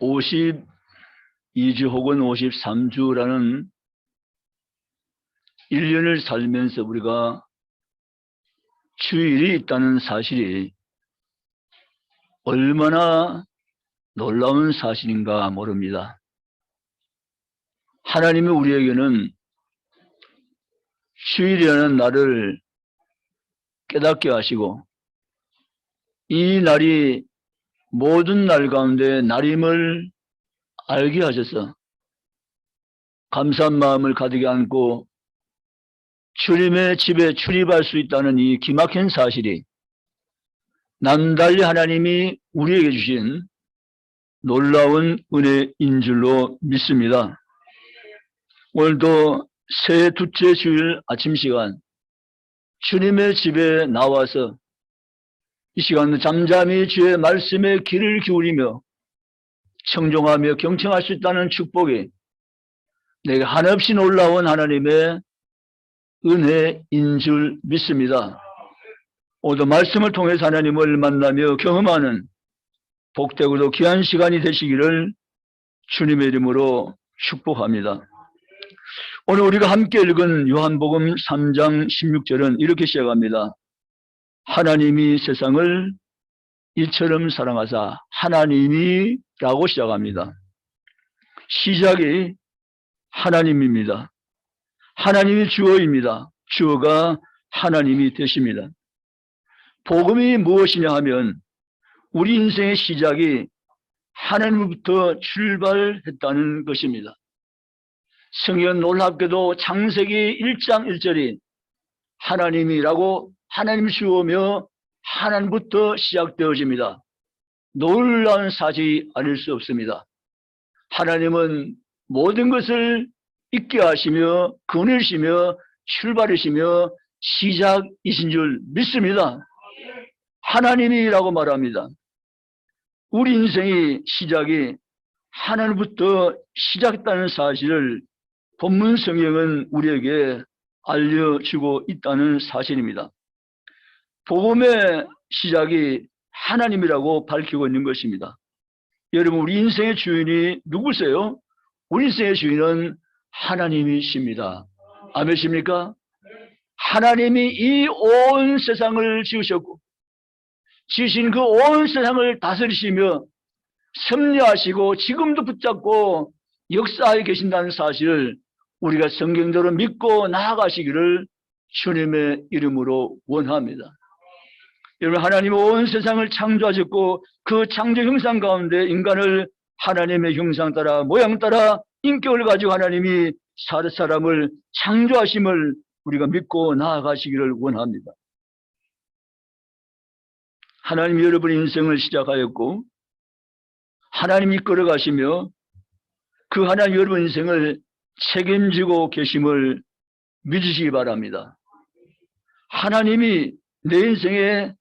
52주 혹은 53주라는 1년을 살면서 우리가 주일이 있다는 사실이 얼마나 놀라운 사실인가 모릅니다. 하나님이 우리에게는 주일이라는 날을 깨닫게 하시고 이 날이 모든 날 가운데 날임을 알게 하셔서 감사한 마음을 가득히 안고 주님의 집에 출입할 수 있다는 이 기막힌 사실이 남달리 하나님이 우리에게 주신 놀라운 은혜인 줄로 믿습니다. 오늘도 새 둘째 주일 아침 시간 주님의 집에 나와서 이 시간 잠잠히 주의 말씀에 귀를 기울이며 청종하며 경청할 수 있다는 축복이 내게 한없이 놀라운 하나님의 은혜인 줄 믿습니다. 오늘도 말씀을 통해서 하나님을 만나며 경험하는 복되고도 귀한 시간이 되시기를 주님의 이름으로 축복합니다. 오늘 우리가 함께 읽은 요한복음 3장 16절은 이렇게 시작합니다. 하나님이 세상을 이처럼 사랑하사 하나님이 라고 시작합니다. 시작이 하나님입니다. 하나님이 주어입니다. 주어가 하나님이 되십니다. 복음이 무엇이냐 하면 우리 인생의 시작이 하나님부터 출발했다는 것입니다. 성경 놀랍게도 창세기 1장 1절이 하나님이라고 하나님 주어며 하나님부터 시작되어집니다. 놀라운 사실이 아닐 수 없습니다. 하나님은 모든 것을 있게 하시며 근원이시며 출발이시며 시작이신 줄 믿습니다. 하나님이라고 말합니다. 우리 인생의 시작이 하나님부터 시작했다는 사실을 본문 성경은 우리에게 알려주고 있다는 사실입니다. 복음의 시작이 하나님이라고 밝히고 있는 것입니다. 여러분, 우리 인생의 주인이 누구세요? 우리 인생의 주인은 하나님이십니다. 아멘이십니까? 하나님이 이 온 세상을 지으셨고 지으신 그 온 세상을 다스리시며 섭리하시고 지금도 붙잡고 역사하에 계신다는 사실을 우리가 성경대로 믿고 나아가시기를 주님의 이름으로 원합니다. 여러분, 하나님은 온 세상을 창조하셨고 그 창조 형상 가운데 인간을 하나님의 형상 따라 모양 따라 인격을 가지고 하나님이 사람을 창조하심을 우리가 믿고 나아가시기를 원합니다. 하나님이 여러분의 인생을 시작하였고 하나님이 이끌어가시며 그 하나님 여러분 인생을 책임지고 계심을 믿으시기 바랍니다. 하나님이 내 인생의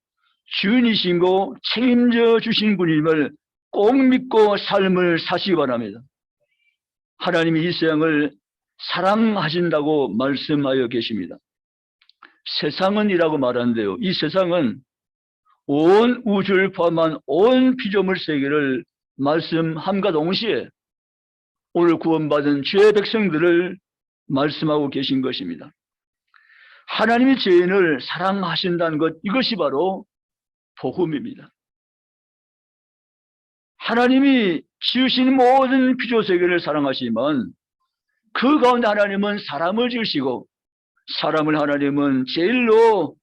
주인이시고 책임져 주신 분임을 꼭 믿고 삶을 사시기 바랍니다. 하나님이 이 세상을 사랑하신다고 말씀하여 계십니다. 세상은이라고 말하는데요. 이 세상은 온 우주를 포함한 온 피조물 세계를 말씀함과 동시에 오늘 구원받은 주의 백성들을 말씀하고 계신 것입니다. 하나님이 죄인을 사랑하신다는 것, 이것이 바로 복음입니다. 하나님이 지으신 모든 피조 세계를 사랑하시지만 그 가운데 하나님은 사람을 지으시고 사람을 하나님은 제일로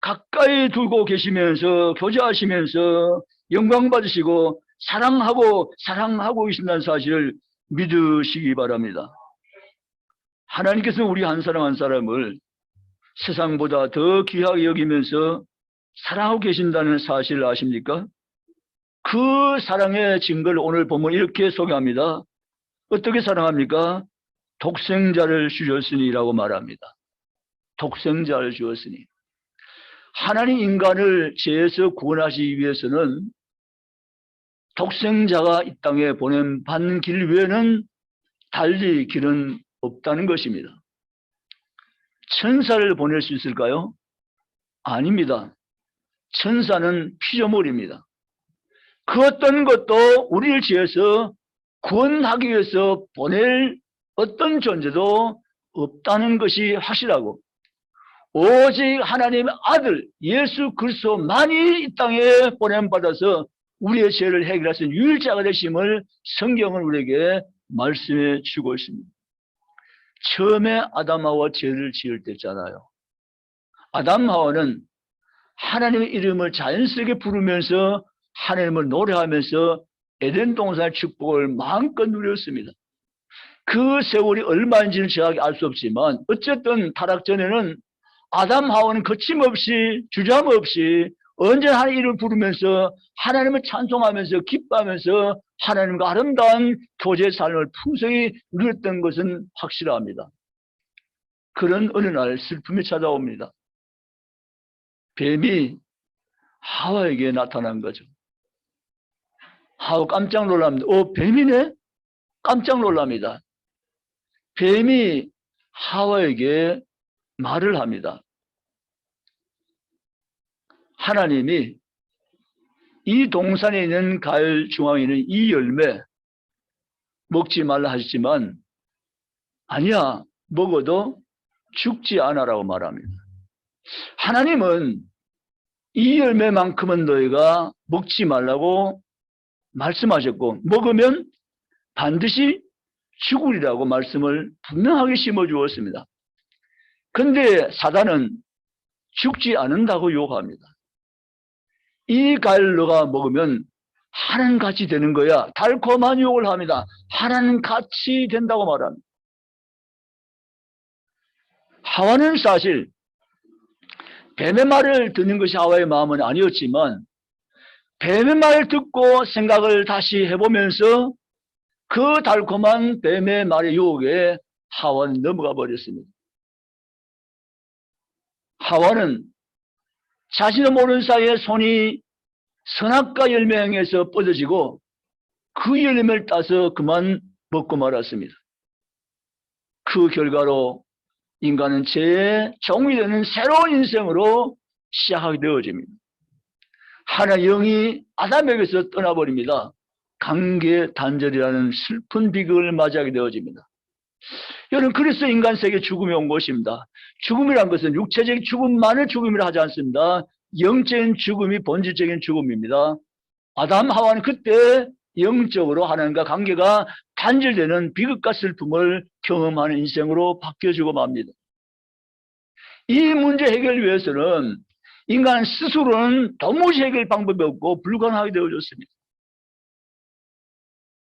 가까이 두고 계시면서 교제하시면서 영광 받으시고 사랑하고 계신다는 사실을 믿으시기 바랍니다. 하나님께서는 우리 한 사람 한 사람을 세상보다 더 귀하게 여기면서 사랑하고 계신다는 사실을 아십니까? 그 사랑의 증거를 오늘 보면 이렇게 소개합니다. 어떻게 사랑합니까? 독생자를 주셨으니라고 말합니다. 독생자를 주었으니. 하나님 인간을 죄에서 구원하시기 위해서는 독생자가 이 땅에 보낸 길 외에는 달리 길은 없다는 것입니다. 천사를 보낼 수 있을까요? 아닙니다. 천사는 피조물입니다. 그 어떤 것도 우리를 지어서 구원하기 위해서 보낼 어떤 존재도 없다는 것이 확실하고, 오직 하나님의 아들 예수 그리스도만이 이 땅에 보냄받아서 우리의 죄를 해결하신 유일자가 되심을 성경은 우리에게 말씀해 주고 있습니다. 처음에 아담하와 죄를 지을 때잖아요. 아담하와는 하나님의 이름을 자연스럽게 부르면서 하나님을 노래하면서 에덴 동산의 축복을 마음껏 누렸습니다. 그 세월이 얼마인지는 정확히 알 수 없지만 어쨌든 타락 전에는 아담 하와는 거침없이 주저함없이 언제나 하나님의 이름을 부르면서 하나님을 찬송하면서 기뻐하면서 하나님과 아름다운 교제의 삶을 풍성히 누렸던 것은 확실합니다. 그런 어느 날 슬픔이 찾아옵니다. 뱀이 하와에게 나타난 거죠. 하와 깜짝 놀랍니다. 뱀이네? 깜짝 놀랍니다. 뱀이 하와에게 말을 합니다. 하나님이 이 동산에 있는 가을 중앙에 있는 이 열매 먹지 말라 하셨지만 아니야, 먹어도 죽지 않아라고 말합니다. 하나님은 이 열매만큼은 너희가 먹지 말라고 말씀하셨고 먹으면 반드시 죽으리라고 말씀을 분명하게 심어주었습니다. 그런데 사단은 죽지 않는다고 요구합니다. 이 과일을 너가 먹으면 하나님같이 되는 거야. 달콤한 유혹을 합니다. 하나님같이 된다고 말합니다. 하와는 사실 뱀의 말을 듣는 것이 하와의 마음은 아니었지만 뱀의 말을 듣고 생각을 다시 해보면서 그 달콤한 뱀의 말의 유혹에 하와는 넘어가 버렸습니다. 하와는 자신을 모르는 사이에 손이 선악과 열매에 행해서 뻗어지고 그 열매를 따서 그만 먹고 말았습니다. 그 결과로 인간은 죄의 종이 되는 새로운 인생으로 시작하게 되어집니다. 하나의 영이 아담에게서 떠나버립니다. 관계 단절이라는 슬픈 비극을 맞이하게 되어집니다. 여러분, 그래서 인간 세계에 죽음이 온 것입니다. 죽음이란 것은 육체적인 죽음만을 죽음이라 하지 않습니다. 영적인 죽음이 본질적인 죽음입니다. 아담 하와는 그때 영적으로 하나님과 관계가 단절되는 비극과 슬픔을 경험하는 인생으로 바뀌어지고 맙니다. 이 문제 해결을 위해서는 인간 스스로는 도무지 해결 방법이 없고 불가능하게 되어졌습니다.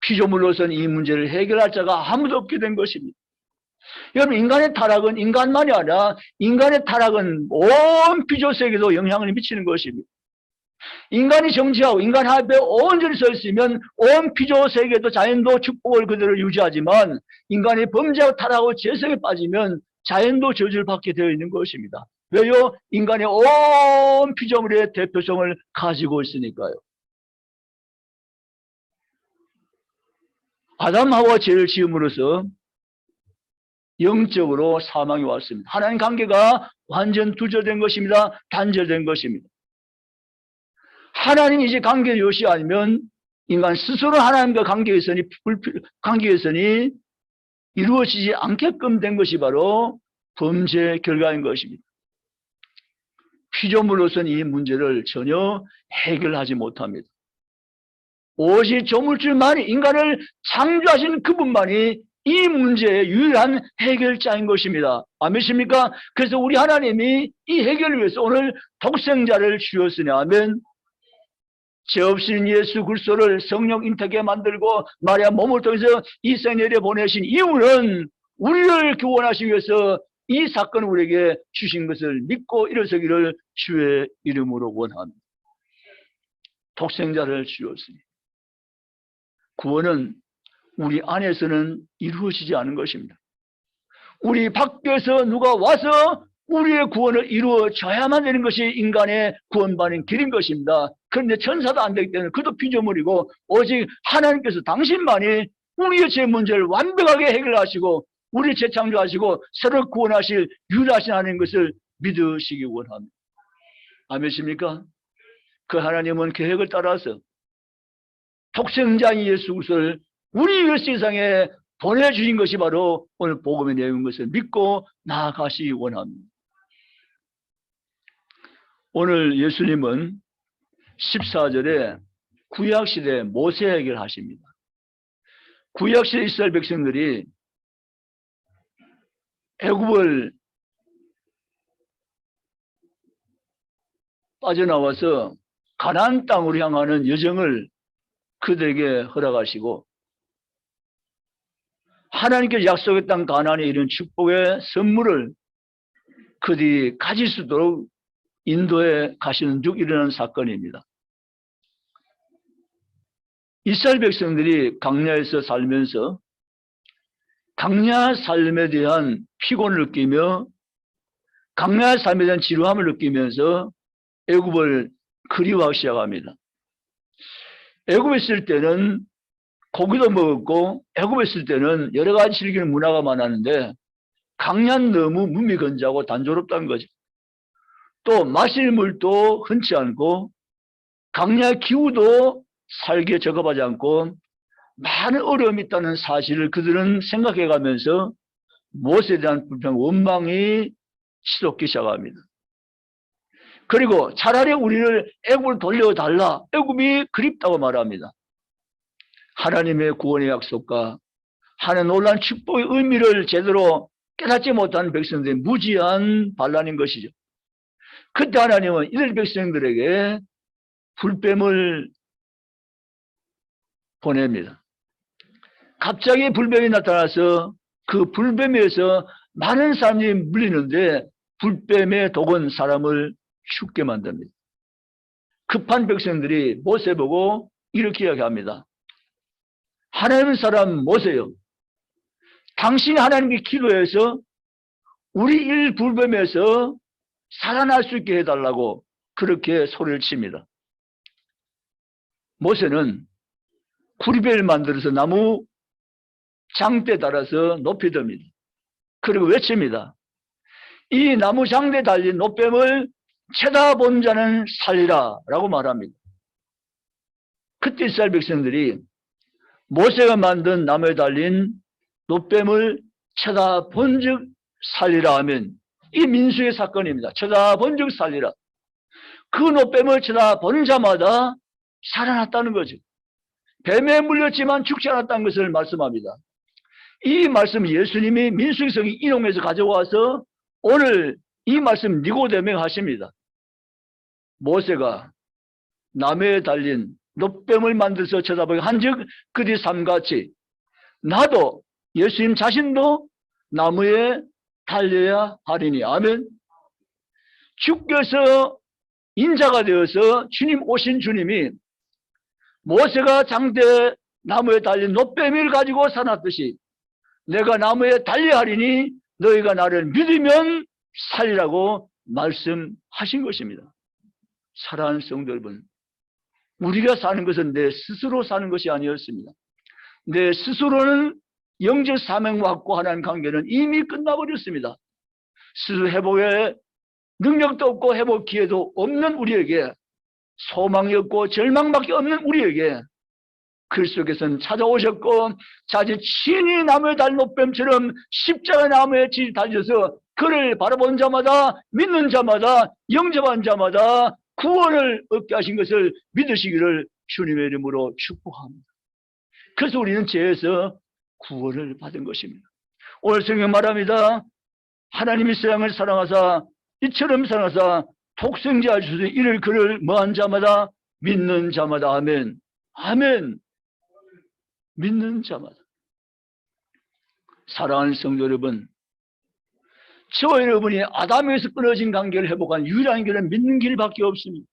피조물로서는 이 문제를 해결할 자가 아무도 없게 된 것입니다. 여러분, 인간의 타락은 인간만이 아니라 인간의 타락은 온 피조세계에도 영향을 미치는 것입니다. 인간이 정치하고 인간 합에 온전히 서 있으면 온 피조세계도 자연도 축복을 그대로 유지하지만 인간이 범죄하고 타락하고 죄성에 빠지면 자연도 저주를 받게 되어 있는 것입니다. 왜요? 인간의 온 피조물의 대표성을 가지고 있으니까요. 아담 하와 죄를 지음으로써 영적으로 사망이 왔습니다. 하나님 관계가 완전 두절된 것입니다. 단절된 것입니다. 하나님이 이제 관계 요시 아니면 인간 스스로 하나님과 관계에서는 이루어지지 않게끔 된 것이 바로 범죄의 결과인 것입니다. 피조물로서는 이 문제를 전혀 해결하지 못합니다. 오직 조물주만이 인간을 창조하신 그분만이 이 문제의 유일한 해결자인 것입니다. 아멘입니까? 그래서 우리 하나님이 이 해결을 위해서 오늘 독생자를 주었으니 아멘. 죄 없인 예수 그리스도를 성령 인태하게 만들고 마리아 몸을 통해서 이 세상에 내려보내신 이유는 우리를 구원하시기 위해서 이 사건을 우리에게 주신 것을 믿고 일어서기를 주의 이름으로 원합니다. 독생자를 주었으니 구원은 우리 안에서는 이루어지지 않은 것입니다. 우리 밖에서 누가 와서 우리의 구원을 이루어져야만 되는 것이 인간의 구원받는 길인 것입니다. 그런데 천사도 안 되기 때문에 그도 피조물이고 오직 하나님께서 당신만이 우리의 죄 문제를 완벽하게 해결하시고 우리를 재창조하시고 새로 구원하실 유일하신 하나님 것을 믿으시기 원합니다. 아멘입니까? 그 하나님은 계획을 따라서 독생자인 예수 그리스도를 우리 세상에 보내주신 것이 바로 오늘 복음의 내용인 것을 믿고 나아가시기 원합니다. 오늘 예수님은 14절에 구약시대 모세 얘기를 하십니다. 구약시대 이스라엘 백성들이 애굽을 빠져나와서 가나안 땅으로 향하는 여정을 그들에게 허락하시고 하나님께서 약속했던 가나안에 이른 축복의 선물을 그들이 가질 수 있도록 인도에 가시는 중 일어난 사건입니다. 이스라엘 백성들이 광야에서 살면서 광야 삶에 대한 피곤을 느끼며 광야 삶에 대한 지루함을 느끼면서 애굽을 그리워하기 시작합니다. 애굽에 있을 때는 고기도 먹었고 애굽에 있을 때는 여러 가지 즐기는 문화가 많았는데 광야는 너무 무미건조하고 단조롭다는 거죠. 또 마실 물도 흔치 않고 광야 기후도 살기에 적합하지 않고 많은 어려움이 있다는 사실을 그들은 생각해가면서 모세에 대한 불평, 원망이 치솟기 시작합니다. 그리고 차라리 우리를 애굽을 돌려달라, 애굽이 그립다고 말합니다. 하나님의 구원의 약속과 하나님의 놀라운 축복의 의미를 제대로 깨닫지 못한 백성들의 무지한 반란인 것이죠. 그때 하나님은 이들 백성들에게 불뱀을 보냅니다. 갑자기 불뱀이 나타나서 그 불뱀에서 많은 사람이 물리는데 불뱀의 독은 사람을 죽게 만듭니다. 급한 백성들이 모세 보고 이렇게 이야기합니다. 하나님 사람 모세요. 당신이 하나님께 기도해서 우리 이 불뱀에서 살아날 수 있게 해달라고 그렇게 소리를 칩니다. 모세는 구리배를 만들어서 나무 장대에 달아서 높이 듭니다. 그리고 외칩니다. 이 나무 장대에 달린 노뱀을 쳐다본 자는 살리라 라고 말합니다. 그때 이스라엘 백성들이 모세가 만든 나무에 달린 노뱀을 쳐다본 즉 살리라 하면 이 민수의 사건입니다. 쳐다본 즉 살리라. 그 노뱀을 쳐다보는 자마다 살아났다는 거죠. 뱀에 물렸지만 죽지 않았다는 것을 말씀합니다. 이 말씀 예수님이 민수기서 인용해서 가져와서 오늘 이 말씀 니고데모에게 하십니다. 모세가 나무에 달린 노뱀을 만들어서 쳐다보게 한즉 그들이 삶같이 나도 예수님 자신도 나무에 달려야 하리니. 아멘. 주께서 인자가 되어서 주님 오신 주님이 모세가 장대 나무에 달린 노뱀을 가지고 살았듯이 내가 나무에 달려야 하리니 너희가 나를 믿으면 살리라고 말씀하신 것입니다. 사랑하는 성도 여러분, 우리가 사는 것은 내 스스로 사는 것이 아니었습니다. 내 스스로는 영적 사명과 갖고 하나님 관계는 이미 끝나버렸습니다. 스스로 회복의 능력도 없고 회복 기회도 없는 우리에게, 소망이 없고 절망밖에 없는 우리에게 그리스도께서는 찾아오셨고 자기 친히 나무에 달린 노뱀처럼 십자가 나무에 달려서 그를 바라본 자마다, 믿는 자마다, 영접한 자마다 구원을 얻게 하신 것을 믿으시기를 주님의 이름으로 축복합니다. 그래서 우리는 죄에서 구원을 받은 것입니다. 오늘 성경 말합니다. 하나님이 세상을 사랑하사 이처럼 사랑하사 독생자 주신 이를 그를 뭐한 자마다, 믿는 자마다. 아멘. 아멘. 믿는 자마다. 사랑하는 성도 여러분, 저와 여러분이 아담에서 끊어진 관계를 회복한 유일한 길은 믿는 길밖에 없습니다.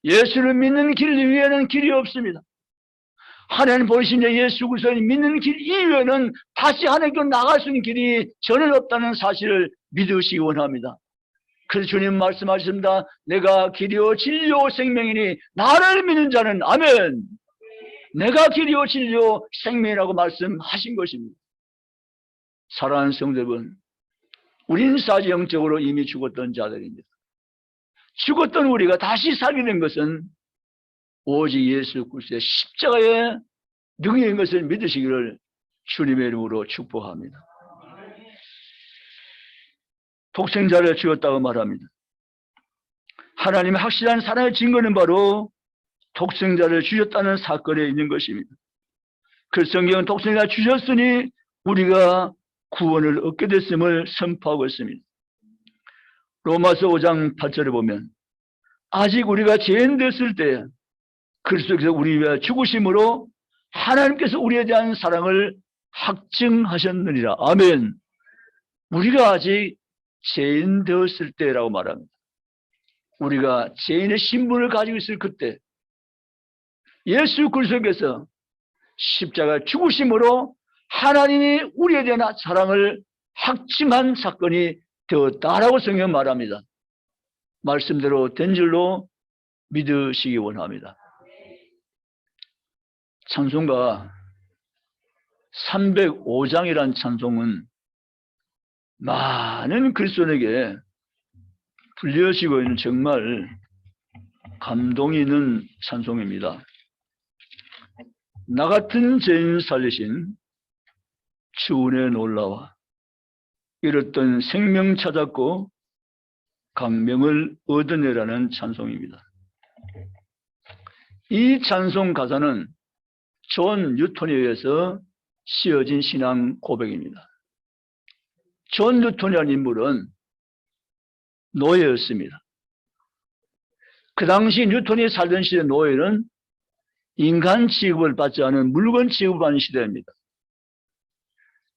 예수를 믿는 길 이외에는 길이 없습니다. 하나님 보내신 예수 그리스도를 믿는 길 이외에는 다시 하나님께로 나갈 수 있는 길이 전혀 없다는 사실을 믿으시기 원합니다. 그래서 주님 말씀하셨습니다. 내가 길이요 진리요 생명이니 나를 믿는 자는, 아멘, 내가 길이요 진리요 생명이라고 말씀하신 것입니다. 사랑하는 성도 여러분, 우리는 사실 영적으로 이미 죽었던 자들입니다. 죽었던 우리가 다시 살게 된 것은 오직 예수 그리스도의 십자가의 능력인 것을 믿으시기를 주님의 이름으로 축복합니다. 독생자를 주었다고 말합니다. 하나님의 확실한 사랑의 증거는 바로 독생자를 주셨다는 사건에 있는 것입니다. 그 성경은 독생자를 주셨으니 우리가 구원을 얻게 됐음을 선포하고 있습니다. 로마서 5장 8절에 보면 아직 우리가 죄인 됐을 때 그리스도께서 우리 위하여 죽으심으로 하나님께서 우리에 대한 사랑을 확증하셨느니라. 아멘. 우리가 아직 죄인 되었을 때라고 말합니다. 우리가 죄인의 신분을 가지고 있을 그때 예수 그리스도께서 십자가 죽으심으로 하나님이 우리에 대한 사랑을 확증한 사건이 되었다라고 성경은 말합니다. 말씀대로 된 줄로 믿으시기 원합니다. 찬송가 305장이란 찬송은 많은 그리스도인에게 불려지고 있는 정말 감동이 있는 찬송입니다. 나 같은 죄인 살리신 주 은혜 놀라와 잃었던 생명 찾았고 강명을 얻으내라는 찬송입니다. 이 찬송 가사는 존 뉴턴에 의해서 씌어진 신앙 고백입니다. 존 뉴턴이라는 인물은 노예였습니다. 그 당시 뉴턴이 살던 시대 노예는 인간 취급을 받지 않은 물건 취급을 받는 시대입니다.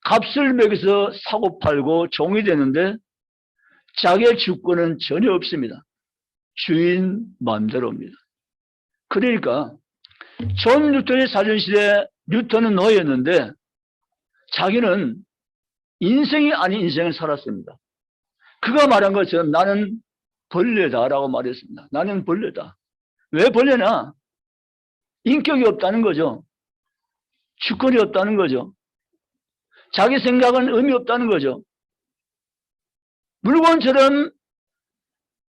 값을 매겨서 사고 팔고 종이 되는데 자기의 주권은 전혀 없습니다. 주인 마음대로입니다. 그러니까 존 뉴턴이 살던 시대 뉴턴은 노예였는데 자기는 인생이 아닌 인생을 살았습니다. 그가 말한 것처럼 나는 벌레다라고 말했습니다. 나는 벌레다. 왜 벌레냐? 인격이 없다는 거죠. 주권이 없다는 거죠. 자기 생각은 의미 없다는 거죠. 물건처럼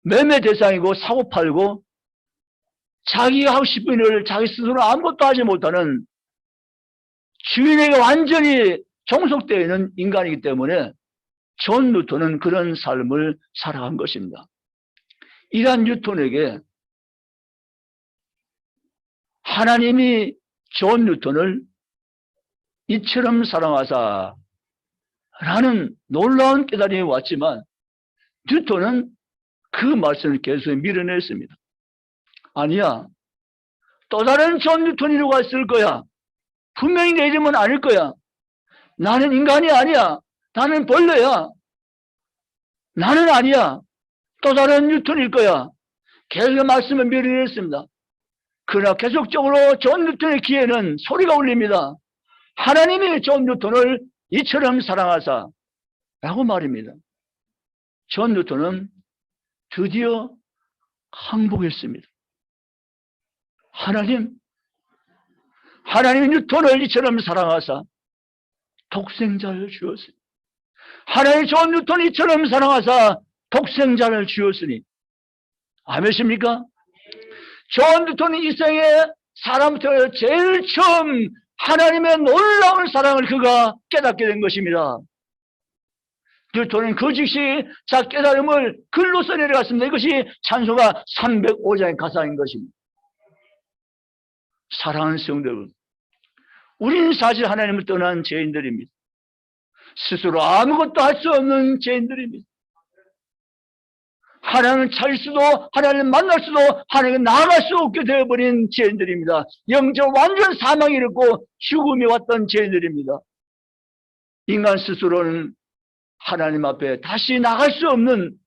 매매 대상이고 사고 팔고 자기가 하고 싶은 일을 자기 스스로 아무것도 하지 못하는 주인에게 완전히 종속되어 있는 인간이기 때문에 존 뉴턴은 그런 삶을 살아간 것입니다. 이러한 뉴턴에게 하나님이 존 뉴턴을 이처럼 사랑하사 라는 놀라운 깨달음이 왔지만 뉴턴은 그 말씀을 계속 밀어냈습니다. 아니야. 또 다른 존 뉴턴이라고 했을 거야. 분명히 내 이름은 아닐 거야. 나는 인간이 아니야. 나는 벌레야. 나는 아니야. 또 다른 뉴턴일 거야. 계속 말씀을 밀어냈습니다. 그러나 계속적으로 존 뉴턴의 귀에는 소리가 울립니다. 하나님이 존 뉴턴을 이처럼 사랑하사 라고 말입니다. 존 뉴턴은 드디어 항복했습니다. 하나님이 뉴턴을 이처럼 사랑하사 독생자를 주었으니 하나님이 존 뉴턴을 이처럼 사랑하사 독생자를 주었으니 아멘입니까? 존 뉴턴이 이 생에 사람부터 제일 처음 하나님의 놀라운 사랑을 그가 깨닫게 된 것입니다. 뉴턴은 그 즉시 자 깨달음을 글로 써내려갔습니다. 이것이 찬송가 305장의 가사인 것입니다. 사랑하는 성도 여러분, 우리는 사실 하나님을 떠난 죄인들입니다. 스스로 아무것도 할 수 없는 죄인들입니다. 하나님을 찾을 수도 하나님을 만날 수도 하나님을 나아갈 수 없게 되어버린 죄인들입니다. 영적 완전 사망이 이르고 죽음이 왔던 죄인들입니다. 인간 스스로는 하나님 앞에 다시 나갈 수 없는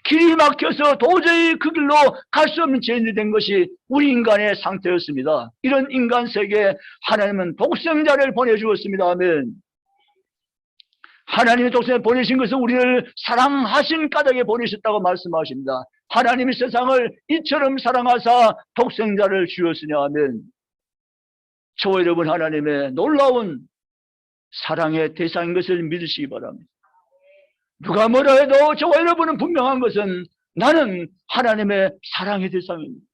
길이 막혀서 도저히 그 길로 갈 수 없는 죄인이 된 것이 우리 인간의 상태였습니다. 이런 인간 세계에 하나님은 독생자를 보내주었습니다. 아멘. 하나님의 독생자를 보내신 것은 우리를 사랑하신 까닭에 보내셨다고 말씀하십니다. 하나님이 세상을 이처럼 사랑하사 독생자를 주었으니 아멘. 저와 여러분 하나님의 놀라운 사랑의 대상인 것을 믿으시기 바랍니다. 누가 뭐라 해도 저와 여러분은 분명한 것은 나는 하나님의 사랑의 대상입니다.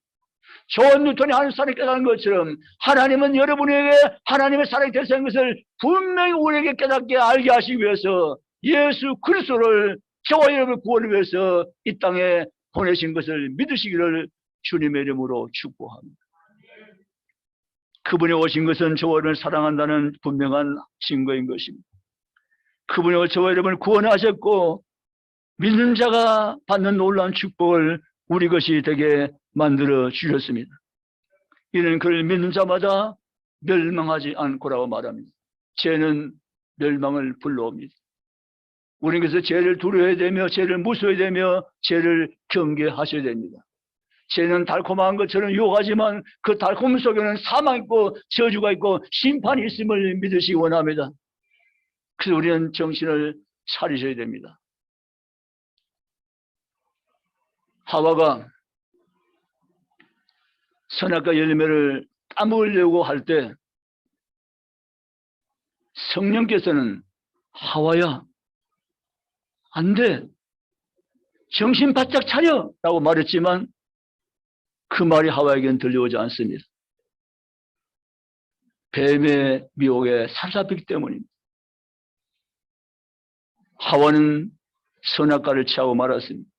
존 뉴턴이 하나님 사랑을 깨달은 것처럼 하나님은 여러분에게 하나님의 사랑이 되신 것을 분명히 우리에게 깨닫게 알게 하시기 위해서 예수 그리스도를 저와 여러분을 구원을 위해서 이 땅에 보내신 것을 믿으시기를 주님의 이름으로 축복합니다. 그분이 오신 것은 저와 여러분을 사랑한다는 분명한 증거인 것입니다. 그분이 저와 여러분을 구원하셨고 믿는 자가 받는 놀라운 축복을 우리 것이 되게 만들어 주셨습니다. 이는 그를 믿는 자마다 멸망하지 않고라고 말합니다. 죄는 멸망을 불러옵니다. 우리는 그래서 죄를 두려워야 되며 죄를 무서워야 되며 죄를 경계하셔야 됩니다. 죄는 달콤한 것처럼 유혹하지만 그 달콤 속에는 사망이 있고 저주가 있고 심판이 있음을 믿으시기 원합니다. 그래서 우리는 정신을 차리셔야 됩니다. 하와가 선악과 열매를 따먹으려고 할 때 성령께서는 하와야 안 돼, 정신 바짝 차려 라고 말했지만 그 말이 하와에게는 들려오지 않습니다. 뱀의 미혹에 사로잡히기 때문입니다. 하와는 선악과를 취하고 말았습니다.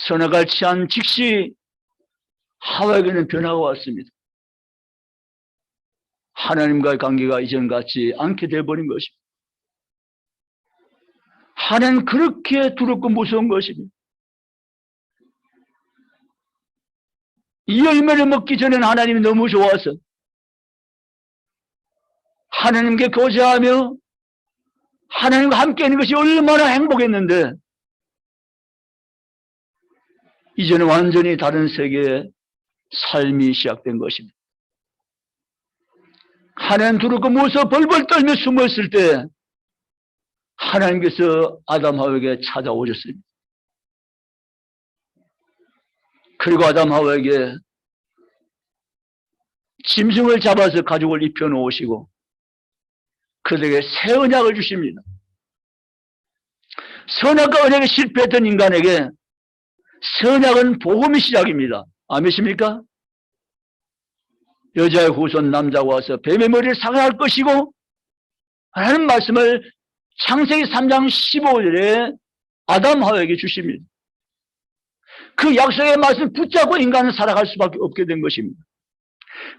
선악과를 취한 즉시 하와에게는 변화가 왔습니다. 하나님과의 관계가 이전 같지 않게 되어버린 것입니다. 하나님은 그렇게 두렵고 무서운 것입니다. 이 열매를 먹기 전에는 하나님이 너무 좋아서 하나님께 교제하며 하나님과 함께 있는 것이 얼마나 행복했는데 이제는 완전히 다른 세계의 삶이 시작된 것입니다. 하나님 두렵고 무서워 벌벌 떨며 숨었을 때 하나님께서 아담 하와에게 찾아오셨습니다. 그리고 아담 하와에게 짐승을 잡아서 가죽을 입혀 놓으시고 그들에게 새 언약을 주십니다. 선악과 언약에 실패했던 인간에게 선악은 복음의 시작입니다. 아멘입니까? 여자의 후손 남자가 와서 뱀의 머리를 상할 것이고 하나님 말씀을 창세기 3장 15절에 아담 하와에게 주십니다. 그 약속의 말씀을 붙잡고 인간은 살아갈 수밖에 없게 된 것입니다.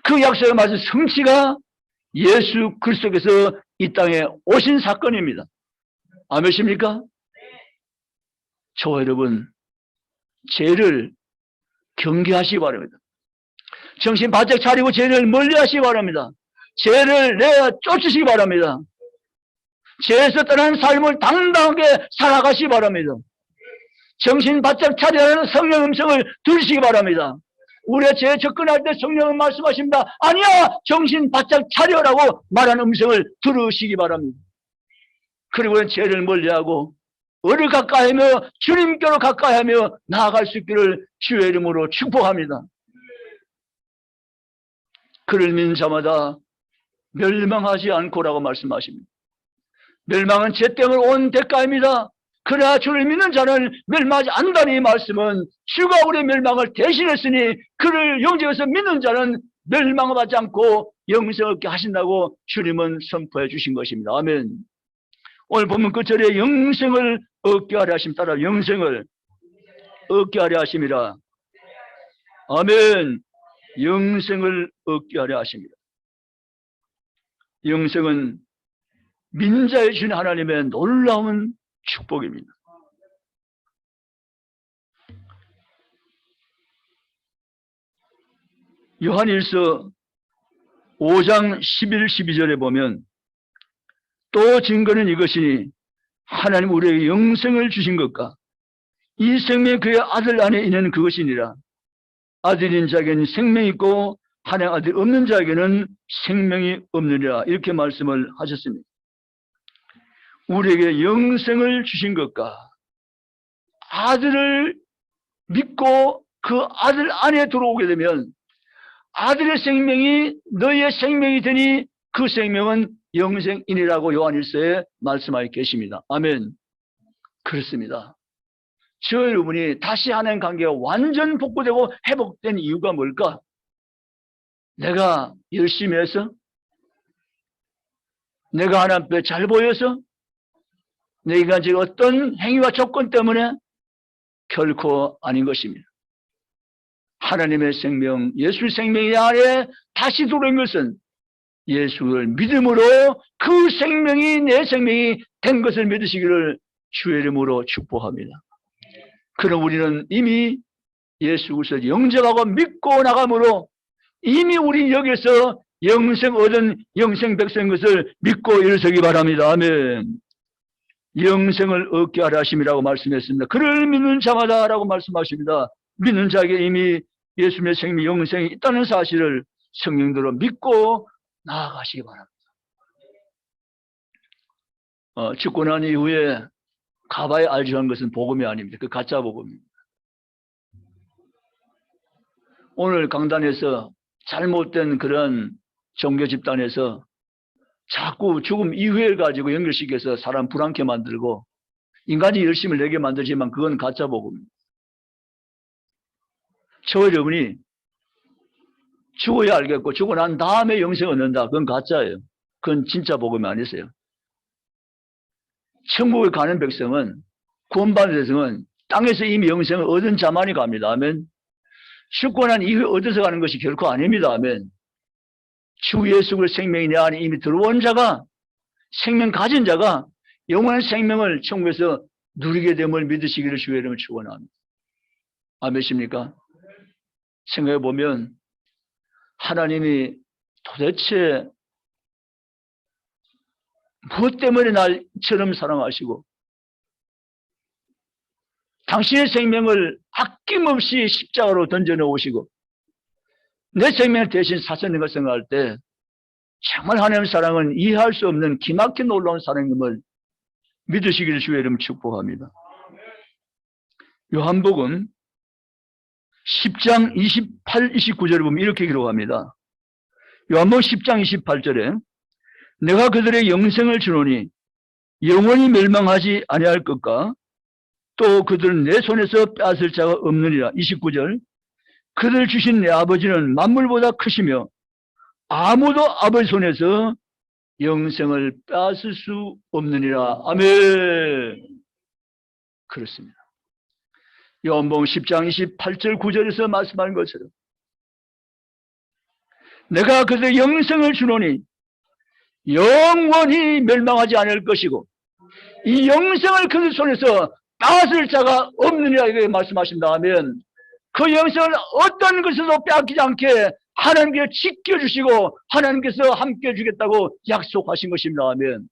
그 약속의 말씀 성취가 예수 그리스도께서 이 땅에 오신 사건입니다. 아멘입니까? 저와 여러분 죄를 경계하시기 바랍니다. 정신 바짝 차리고 죄를 멀리하시기 바랍니다. 죄를 내어 쫓으시기 바랍니다. 죄에서 떠난 삶을 당당하게 살아가시기 바랍니다. 정신 바짝 차리라는 성령 음성을 들으시기 바랍니다. 우리의 죄에 접근할 때 성령은 말씀하십니다. 아니야, 정신 바짝 차려라고 말하는 음성을 들으시기 바랍니다. 그리고 죄를 멀리하고 의를 가까이하며 주님께로 가까이하며 나아갈 수 있기를 주의 이름으로 축복합니다. 그를 믿는 자마다 멸망하지 않고라고 말씀하십니다. 멸망은 죄 때문에 온 대가입니다. 그러나 주를 믿는 자는 멸망하지 않는다는 이 말씀은 주가 우리의 멸망을 대신했으니 그를 영접해서 믿는 자는 멸망하지 않고 영생을 얻게 하신다고 주님은 선포해 주신 것입니다. 아멘. 오늘 보면 그 절에 영생을 얻게 하려 하심 따라 영생을 얻게 하려 하심이라. 아멘. 영생을 얻게 하려 하십니다. 영생은 민자에 주신 하나님의 놀라운 축복입니다. 요한일서 5장 11, 12절에 보면 또 증거는 이것이니 하나님 우리에게 영생을 주신 것과 이 생명이 그의 아들 안에 있는 그것이니라. 아들인 자에게는 생명이 있고 하나님 아들 없는 자에게는 생명이 없느니라. 이렇게 말씀을 하셨습니다. 우리에게 영생을 주신 것과 아들을 믿고 그 아들 안에 들어오게 되면 아들의 생명이 너희의 생명이 되니 그 생명은 영생이니라고 요한일서에 말씀하여 계십니다. 아멘. 그렇습니다. 저 여러분이 다시 하나님 관계가 완전 복구되고 회복된 이유가 뭘까? 내가 열심히 해서? 내가 하나님 앞에 잘 보여서? 내가 지금 어떤 행위와 조건 때문에? 결코 아닌 것입니다. 하나님의 생명, 예수의 생명이 안에 다시 들어온 것은 예수를 믿음으로 그 생명이 내 생명이 된 것을 믿으시기를 주의 이름으로 축복합니다. 그럼 우리는 이미 예수 그리스도를 영접하고 믿고 나감으로 이미 우리 여기서 영생 얻은 영생 백성인 것을 믿고 일서기 바랍니다. 아멘. 영생을 얻게 하라 하심이라고 말씀했습니다. 그를 믿는 자마다 라고 말씀하십니다. 믿는 자에게 이미 예수님의 생명 영생이 있다는 사실을 성령대로 믿고 나아가시기 바랍니다. 죽고 난 이후에 가봐야 알지 하는 것은 복음이 아닙니다. 그 가짜 복음입니다. 오늘 강단에서 잘못된 그런 종교 집단에서 자꾸 죽음 이후를 가지고 연결시켜서 사람 불안케 만들고 인간이 열심을 내게 만들지만 그건 가짜 복음입니다. 저 여러분이 죽어야 알겠고 죽고 난 다음에 영생을 얻는다. 그건 가짜예요. 그건 진짜 복음이 아니세요. 천국에 가는 백성은 구원받은 백성은 땅에서 이미 영생을 얻은 자만이 갑니다. 아멘. 죽고 난 이후에 얻어서 가는 것이 결코 아닙니다. 아멘. 주 예수 그리스도 생명이 내 안에 이미 들어온 자가 생명 가진 자가 영원한 생명을 천국에서 누리게 됨을 믿으시기를 주의 이름으로 축원합니다. 아멘입니까? 생각해 보면 하나님이 도대체 무엇 때문에 날처럼 사랑하시고 당신의 생명을 아낌없이 십자가로 던져놓으시고 내 생명을 대신 사셨는 것을 생각할 때 정말 하나님의 사랑은 이해할 수 없는 기막힌 놀라운 사랑임을 믿으시기를 주의 이름 축복합니다. 요한복음 10장 28, 29절을 보면 이렇게 기록합니다. 요한복음 10장 28절에 내가 그들의 영생을 주노니 영원히 멸망하지 아니할 것과 또 그들은 내 손에서 빼앗을 자가 없느니라. 29절 그들 주신 내 아버지는 만물보다 크시며 아무도 아버지 손에서 영생을 빼앗을 수 없느니라. 아멘. 그렇습니다. 요한복음 10장 28절 9절에서 말씀하는 것처럼 내가 그들의 영생을 주노니 영원히 멸망하지 않을 것이고 이 영생을 그들 손에서 빼앗을 자가 없느니라 이렇게 말씀하십니다. 아멘. 그 영생을 어떤 것에도 빼앗기지 않게 하나님께서 지켜주시고 하나님께서 함께 해주겠다고 약속하신 것입니다. 아멘.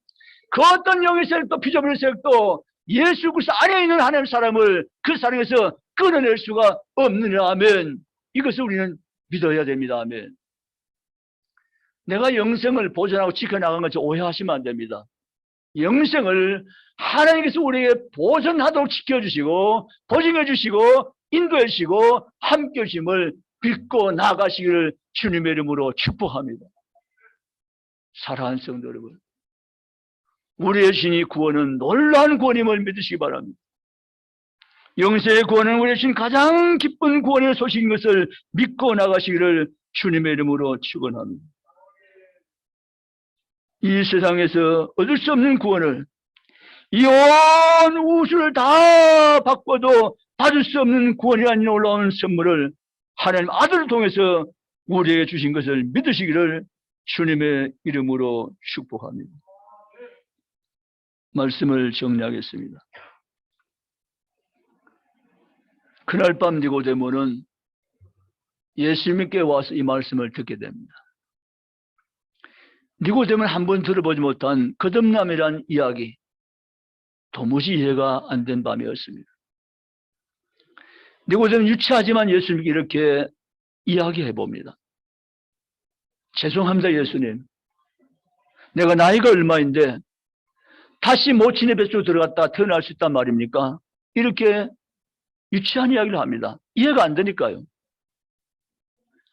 그 어떤 영의 세력도 비좁은 세력도 예수 그리스도 안에 있는 하나님의 사람을 그 사랑에서 끊어낼 수가 없느니라. 아멘. 이것을 우리는 믿어야 됩니다. 아멘. 내가 영생을 보존하고 지켜나간 것을 오해하시면 안 됩니다. 영생을 하나님께서 우리에게 보존하도록 지켜주시고 보증해 주시고 인도해 주시고 함께 해주심을 믿고 나가시기를 주님의 이름으로 축복합니다. 사랑하는 성도 여러분, 우리의 신이 구원은 놀라운 구원임을 믿으시기 바랍니다. 영생의 구원은 우리의 신 가장 기쁜 구원의 소식인 것을 믿고 나가시기를 주님의 이름으로 축원합니다. 이 세상에서 얻을 수 없는 구원을 이 온 우주를 다 바꿔도 받을 수 없는 구원이라는 놀라운 선물을 하나님 아들을 통해서 우리에게 주신 것을 믿으시기를 주님의 이름으로 축복합니다. 말씀을 정리하겠습니다. 그날 밤 니고데모는 예수님께 와서 이 말씀을 듣게 됩니다. 니고데모는 한번 들어보지 못한 거듭남이란 이야기, 도무지 이해가 안 된 밤이었습니다. 니고데모는 유치하지만 예수님께 이렇게 이야기해 봅니다. 죄송합니다, 예수님. 내가 나이가 얼마인데 다시 모친의 뱃속으로 들어갔다 태어날 수 있단 말입니까? 이렇게 유치한 이야기를 합니다. 이해가 안 되니까요.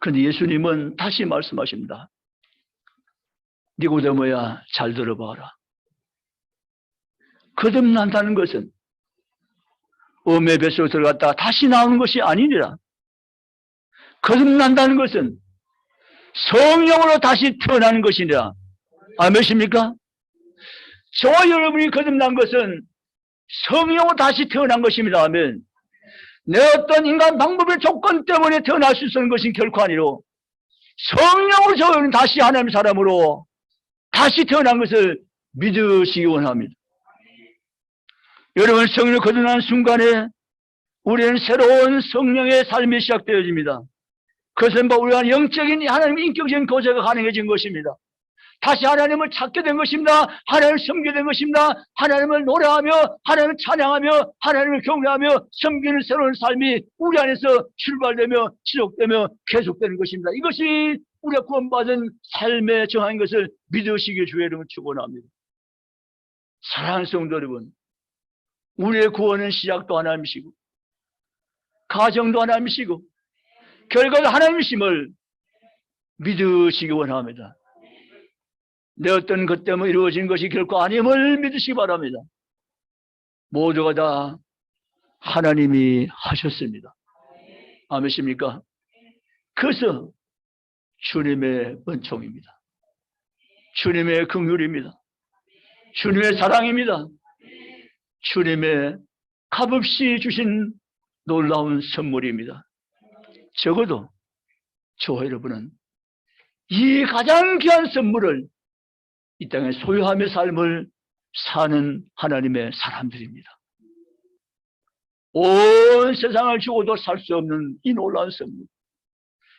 그런데 예수님은 다시 말씀하십니다. 니고데모야, 잘 들어봐라. 거듭난다는 것은 어머니의 뱃속에 들어갔다가 다시 나오는 것이 아니니라. 거듭난다는 것은 성령으로 다시 태어나는 것이니라. 아멘입니까? 저와 여러분이 거듭난 것은 성령으로 다시 태어난 것입니다. 아멘. 내 어떤 인간 방법의 조건 때문에 태어날 수 있는 것은 결코 아니로 성령으로 저는 다시 하나님의 사람으로 다시 태어난 것을 믿으시기 원합니다. 여러분, 성령을 거듭난 순간에 우리는 새로운 성령의 삶이 시작되어집니다. 그것은 우리가 영적인 하나님의 인격적인 교제가 가능해진 것입니다. 다시 하나님을 찾게 된 것입니다. 하나님을 섬기게 된 것입니다. 하나님을 노래하며 하나님을 찬양하며 하나님을 경외하며 섬기는 새로운 삶이 우리 안에서 출발되며 지속되며 계속되는 것입니다. 이것이 우리가 구원받은 삶의 정한 것을 믿으시기에 주의 이름을 축원합니다. 사랑하는 성도 여러분, 우리의 구원은 시작도 하나님이시고 가정도 하나님이시고 결과도 하나님이심을 믿으시기 원합니다. 내 어떤 것 때문에 이루어진 것이 결코 아님을 믿으시기 바랍니다. 모두가 다 하나님이 하셨습니다. 아멘입니까? 그래서 주님의 은총입니다. 주님의 긍휼입니다. 주님의 사랑입니다. 주님의 값없이 주신 놀라운 선물입니다. 적어도 저와 여러분은 이 가장 귀한 선물을 이 땅에 소유하며 삶을 사는 하나님의 사람들입니다. 온 세상을 주고도 살 수 없는 이 놀라운 선물,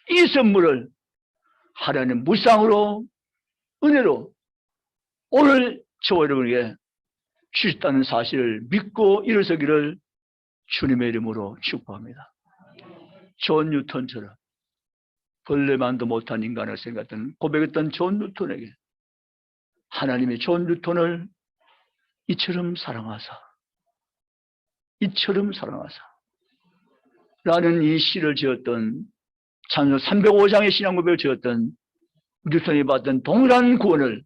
이 선물을 하나님 무상으로 은혜로 오늘 저와 여러분에게 주셨다는 사실을 믿고 일어서기를 주님의 이름으로 축복합니다. 존 뉴턴처럼 벌레만도 못한 인간을 생각했던 고백했던 존 뉴턴에게 하나님이 존 뉴턴을 이처럼 사랑하사 라는 이 시를 지었던 찬송 305장의 신앙고백을 지었던 뉴턴이 받던 동일한 구원을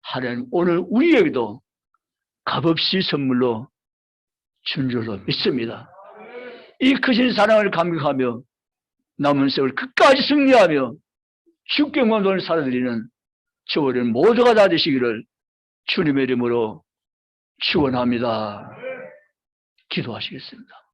하나님 오늘 우리에게도 값없이 선물로 준 줄로 믿습니다. 이 크신 사랑을 감격하며 남은 세월 끝까지 승리하며 주권만을 살아드리는 저희는 모두가 다 되시기를 주님의 이름으로 축원합니다. 기도하시겠습니다.